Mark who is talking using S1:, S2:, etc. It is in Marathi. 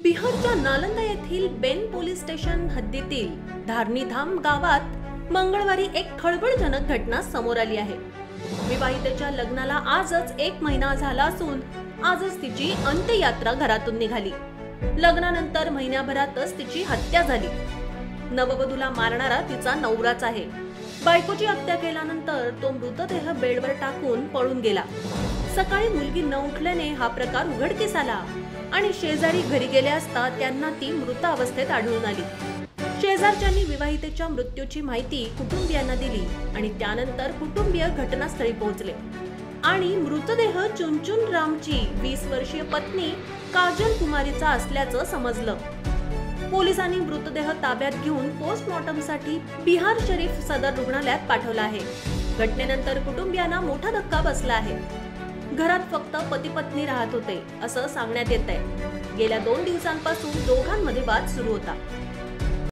S1: बिहारच्या नालंदा येथील बेन पोलीस स्टेशन हद्दीतील धारणीधाम गावात मंगळवारी एक खळबळजनक घटना समोर आली आहे। विवाहितेच्या लग्नाला आजच 1 महिना झाला असून आजच तिची अंत्ययात्रा घरातून निघाली। लग्नानंतर महिन्याभरातच तिची हत्या झाली। नववधूला मारणारा तिचा नवराच आहे। बायकोची हत्या केल्यानंतर तो मृतदेह बेडवर टाकून पळून गेला। सकाळी मुलगी न उठल्याने हा प्रकार उघडकीस आला आणि शेजारी घरी गेले असता त्यांना ती मृत अवस्थेत आढळून आली। शेजारच्यांनी विवाहितेच्या मृत्यूची माहिती कुटुंबियांना दिली आणि त्यानंतर कुटुंबीय घटनास्थळी पोहोचले आणि मृतदेह चुनचुन रामची 20 वर्षीय पत्नी काजल कुमारीचा असल्याचं समजलं। पोलिसांनी मृतदेह ताब्यात घेऊन पोस्टमॉर्टमसाठी बिहार शरीफ सदर रुग्णालयात पाठवला आहे। घटनेनंतर कुटुंबियांना मोठा धक्का बसला आहे। घरात फक्त पती पत्नी राहत होते असं सांगण्यात येत आहे। गेल्या 2 दिवसांपासून दोघांमध्ये वाद सुरू होता।